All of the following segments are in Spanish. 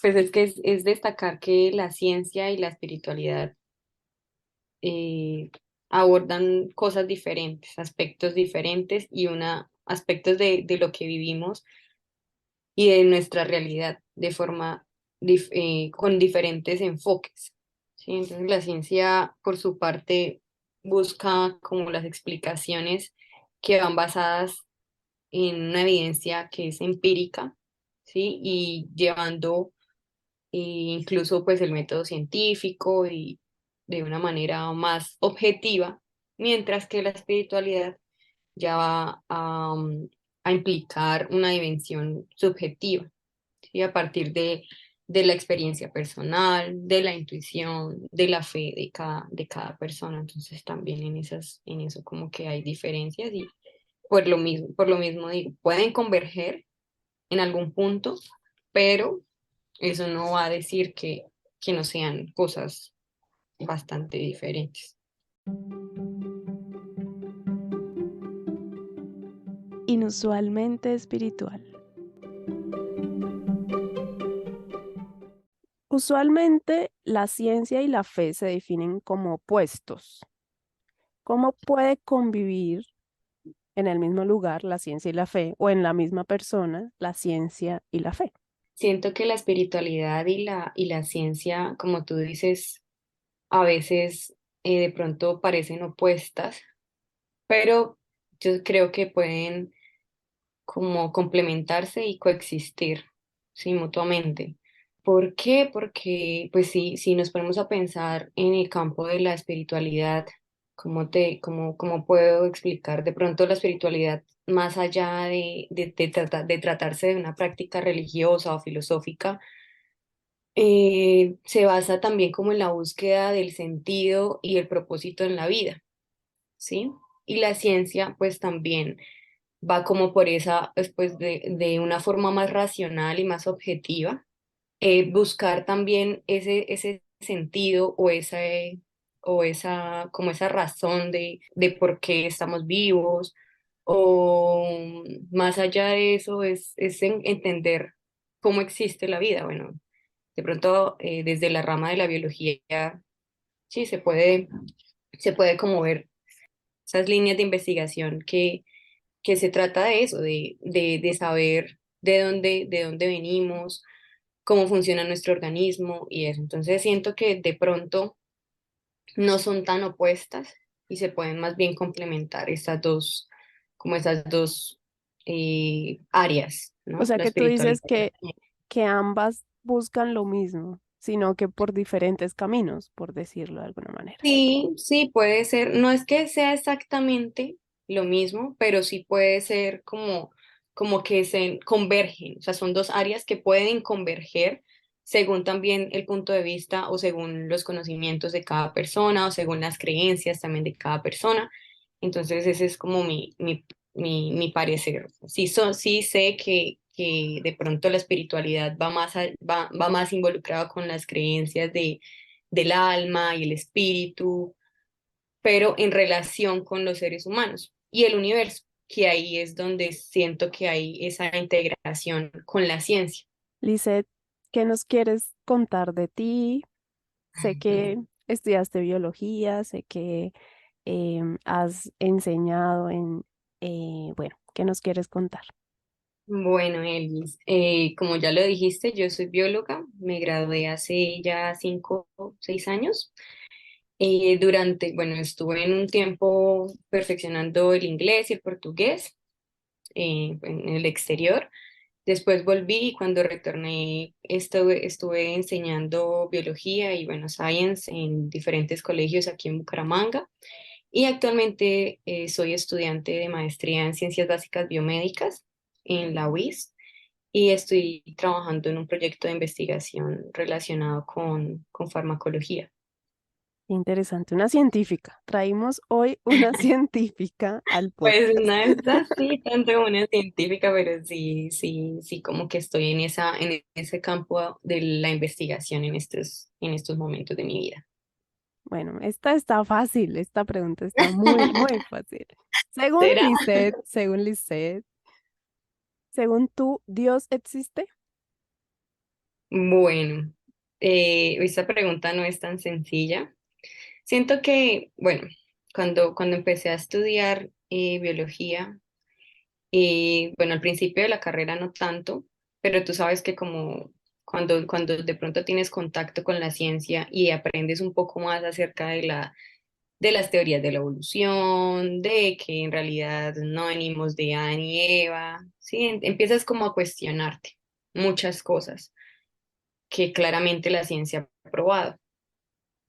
Pues es que es destacar que la ciencia y la espiritualidad eh, abordan cosas diferentes, aspectos diferentes y aspectos de lo que vivimos y de nuestra realidad de forma con diferentes enfoques. ¿Sí? Entonces la ciencia, por su parte, busca como las explicaciones que van basadas en una evidencia que es empírica, ¿sí? Y llevando incluso pues el método científico y de una manera más objetiva, mientras que la espiritualidad ya va a implicar una dimensión subjetiva, ¿sí? A partir de la experiencia personal, de la intuición, de la fe de cada persona. Entonces también en eso como que hay diferencias y por lo mismo digo, pueden converger en algún punto, pero eso no va a decir que no sean cosas bastante diferentes. Inusualmente espiritual. Usualmente la ciencia y la fe se definen como opuestos. ¿Cómo puede convivir en el mismo lugar la ciencia y la fe o en la misma persona la ciencia y la fe? Siento que la espiritualidad y la ciencia, como tú dices, a veces de pronto parecen opuestas, pero yo creo que pueden como complementarse y coexistir, sí, mutuamente. ¿Por qué? Porque, pues sí, si nos ponemos a pensar en el campo de la espiritualidad, cómo puedo explicar de pronto la espiritualidad más allá de tratarse de una práctica religiosa o filosófica? Se basa también como en la búsqueda del sentido y el propósito en la vida, ¿sí? Y la ciencia, pues también va como por esa, después de una forma más racional y más objetiva, buscar también ese sentido como esa razón de por qué estamos vivos, o más allá de eso es entender cómo existe la vida. Bueno, de pronto desde la rama de la biología, sí, se puede como ver esas líneas de investigación que se trata de eso, de saber de dónde venimos, cómo funciona nuestro organismo y eso. Entonces siento que de pronto no son tan opuestas y se pueden más bien complementar esas dos áreas, O ¿no? sea La que tú dices espiritualidad. que ambas buscan lo mismo, sino que por diferentes caminos, por decirlo de alguna manera. Sí, sí, puede ser. No es que sea exactamente lo mismo, pero sí puede ser como que se convergen. O sea, son dos áreas que pueden converger según también el punto de vista o según los conocimientos de cada persona o según las creencias también de cada persona. Entonces, ese es como mi parecer. Sí sé que de pronto la espiritualidad va más involucrada con las creencias del alma y el espíritu, pero en relación con los seres humanos y el universo, que ahí es donde siento que hay esa integración con la ciencia. Lisette, ¿qué nos quieres contar de ti? Sé que estudiaste biología, sé que has enseñado bueno, ¿qué nos quieres contar? Bueno, Elvis, como ya lo dijiste, yo soy bióloga, me gradué hace ya 5 o 6 años. Bueno, estuve en un tiempo perfeccionando el inglés y el portugués en el exterior. Después volví y cuando retorné estuve enseñando biología y bueno, science en diferentes colegios aquí en Bucaramanga y actualmente soy estudiante de maestría en ciencias básicas biomédicas en la UIS y estoy trabajando en un proyecto de investigación relacionado con farmacología. Interesante, una científica. Traímos hoy una científica al Pues podcast. no es así tanto como una científica, pero sí, sí, sí, como que estoy en ese campo de la investigación en estos momentos de mi vida. Bueno, esta está fácil, esta pregunta está muy, muy fácil. ¿Será? Según tú, ¿Dios existe? Bueno, esta pregunta no es tan sencilla. Siento que, bueno, cuando empecé a estudiar biología, bueno, al principio de la carrera no tanto, pero tú sabes que como cuando de pronto tienes contacto con la ciencia y aprendes un poco más acerca de las teorías de la evolución, de que en realidad no venimos de Adán y Eva, ¿sí? Empiezas como a cuestionarte muchas cosas que claramente la ciencia ha probado.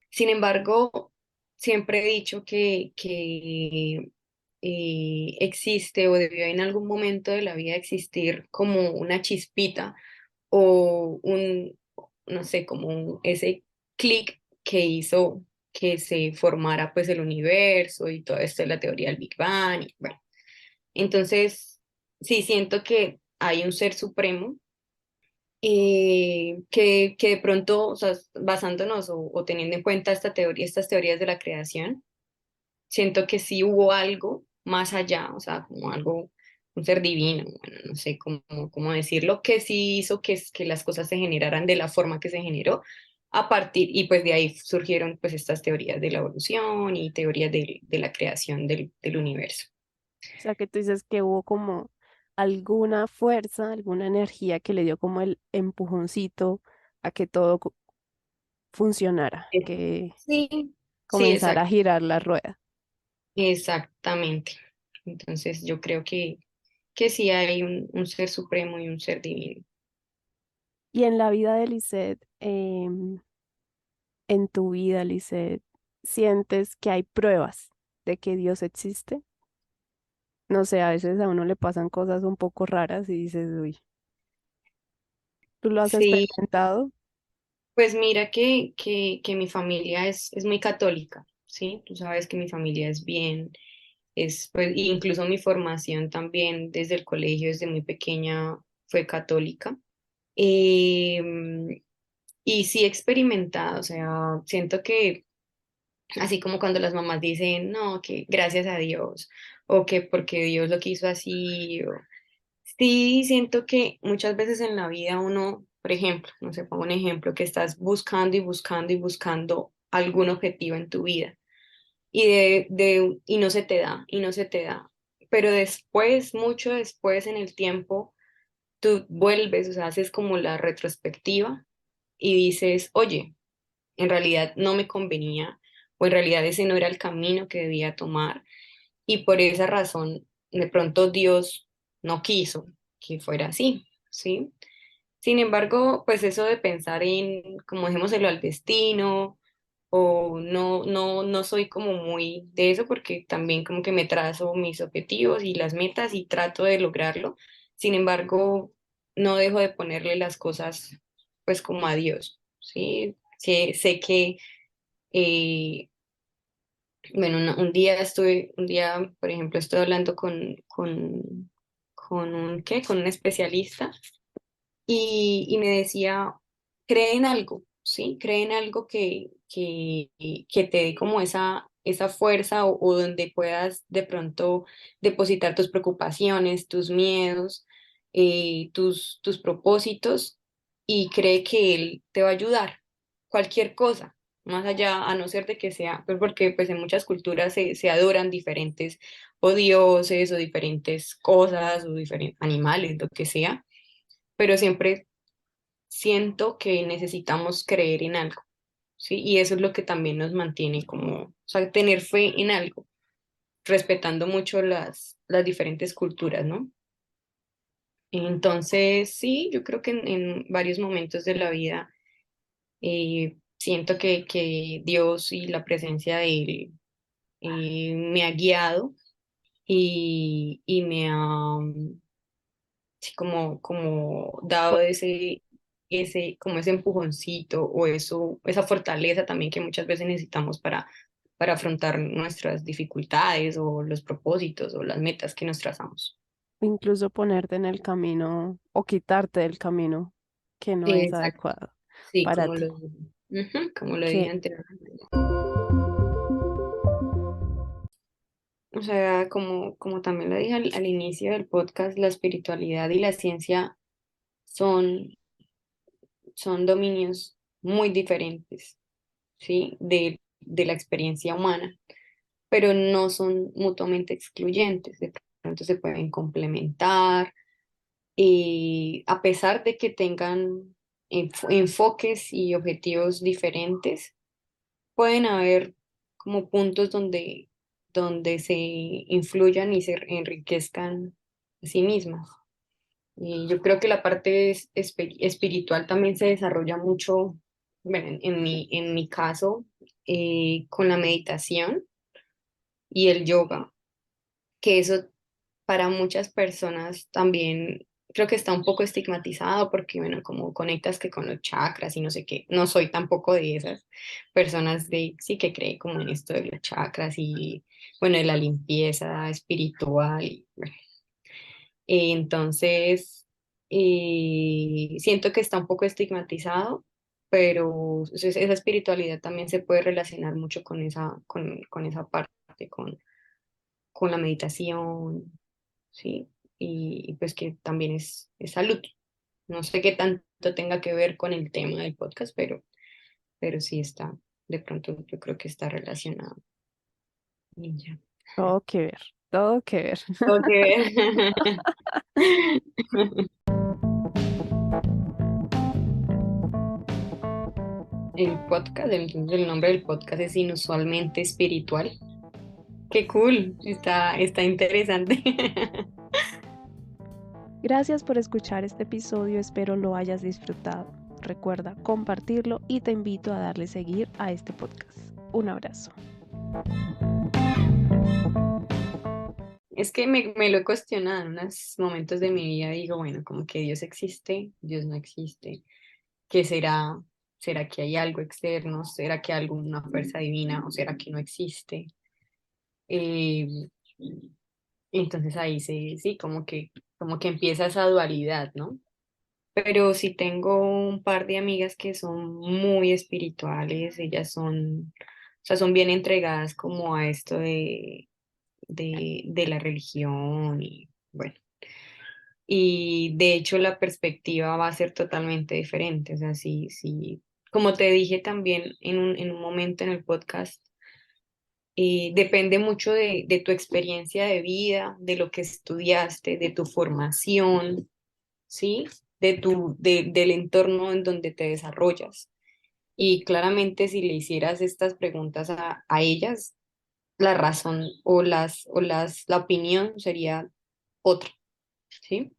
Sin embargo, siempre he dicho que existe o debió en algún momento de la vida existir como una chispita o no sé, como ese clic que hizo que se formara pues el universo y todo esto de la teoría del Big Bang. Y, bueno, entonces, sí siento que hay un ser supremo que de pronto, o sea, basándonos o teniendo en cuenta esta teoría, estas teorías de la creación, siento que sí hubo algo más allá, o sea, como algo, un ser divino, bueno, no sé cómo decirlo, que sí hizo que las cosas se generaran de la forma que se generó a partir, y pues de ahí surgieron pues estas teorías de la evolución y teorías de la creación del universo. O sea, que tú dices que hubo como alguna fuerza, alguna energía que le dio como el empujoncito a que todo funcionara, Eh, que Sí, sí, comenzara a girar la rueda. exactamente. Entonces yo creo que sí hay un ser supremo y un ser divino. Y en la vida de Lisette, en tu vida, Lisette, ¿sientes que hay pruebas de que Dios existe? No sé, a veces a uno le pasan cosas un poco raras y dices, uy, ¿tú lo has Sí, experimentado? pues mira que mi familia es muy católica, ¿sí? Tú sabes que mi familia es bien, pues, incluso mi formación también desde el colegio, desde muy pequeña, fue católica. Em, y sí he experimentado, o sea, siento que así como cuando las mamás dicen, no, que gracias a Dios, o que porque Dios lo quiso así, sí, siento que muchas veces en la vida uno, por ejemplo, no sé, pongo un ejemplo, que estás buscando y buscando y buscando algún objetivo en tu vida y no se te da, y no se te da. Pero después, mucho después en el tiempo, tú vuelves, o sea, haces como la retrospectiva y dices, oye, en realidad no me convenía o en realidad ese no era el camino que debía tomar y por esa razón de pronto Dios no quiso que fuera así, ¿sí? Sin embargo, pues eso de pensar en, como dejémoselo al destino, o no soy como muy de eso porque también como que me trazo mis objetivos y las metas y trato de lograrlo. Sin embargo, no dejo de ponerle las cosas pues como a Dios, ¿sí? Sé que eh, bueno, un día, por ejemplo, estoy hablando con con un especialista y me decía, cree en algo, ¿sí? Cree en algo que te dé como esa fuerza o donde puedas de pronto depositar tus preocupaciones, tus miedos, tus propósitos y cree que él te va a ayudar. Cualquier cosa, más allá, a no ser de que sea, pues porque pues en muchas culturas se adoran diferentes o dioses o diferentes cosas o diferentes animales, lo que sea, pero siempre siento que necesitamos creer en algo, ¿sí? Y eso es lo que también nos mantiene como, o sea, tener fe en algo, respetando mucho las diferentes culturas, ¿no? Entonces, sí, yo creo que en varios momentos de la vida siento que Dios y la presencia de Él me ha guiado y me ha, sí, como dado como ese empujoncito o eso, esa fortaleza también que muchas veces necesitamos para afrontar nuestras dificultades o los propósitos o las metas que nos trazamos. Incluso ponerte en el camino o quitarte del camino que no es Exacto, adecuado sí, para ti. como lo dije Que anteriormente. O sea, como también lo dije al inicio del podcast, la espiritualidad y la ciencia son son dominios muy diferentes, ¿sí? De la experiencia humana, pero no son mutuamente excluyentes. De pronto se pueden complementar, a pesar de que tengan enfoques y objetivos diferentes, pueden haber como puntos donde se influyan y se enriquezcan a sí mismas. Y yo creo que la parte espiritual también se desarrolla mucho, bueno, en mi caso, con la meditación y el yoga, que eso para muchas personas también creo que está un poco estigmatizado porque, bueno, como conectas que con los chakras y no sé qué, no soy tampoco de esas personas de, sí que cree como en esto de los chakras y, bueno, de la limpieza espiritual. Y, bueno, entonces, siento que está un poco estigmatizado, pero esa espiritualidad también se puede relacionar mucho con esa parte, con la meditación, ¿sí? Y pues que también es salud. No sé qué tanto tenga que ver con el tema del podcast, pero sí está, de pronto yo creo que está relacionado. Y ya. Todo que ver, todo que ver. Tengo que ver. El podcast, entonces el nombre del podcast es Inusualmente Espiritual. Qué cool, está interesante. Gracias por escuchar este episodio, espero lo hayas disfrutado. Recuerda compartirlo y te invito a darle seguir a este podcast. Un abrazo. Es que me lo he cuestionado en unos momentos de mi vida. Digo, bueno, como que Dios existe, Dios no existe. ¿Qué será? ¿Será que hay algo externo? ¿Será que hay alguna fuerza divina? ¿O será que no existe? Eh, entonces ahí sí, como que empieza esa dualidad, ¿no? Pero sí tengo un par de amigas que son muy espirituales, ellas o sea, son bien entregadas como a esto de la religión y bueno, y de hecho la perspectiva va a ser totalmente diferente, o sea, sí, como te dije también en un momento en el podcast, depende mucho de tu experiencia de vida, de lo que estudiaste, de tu formación, ¿sí? Del entorno en donde te desarrollas. Y claramente si le hicieras estas preguntas a ellas, la razón la opinión sería otra, ¿sí?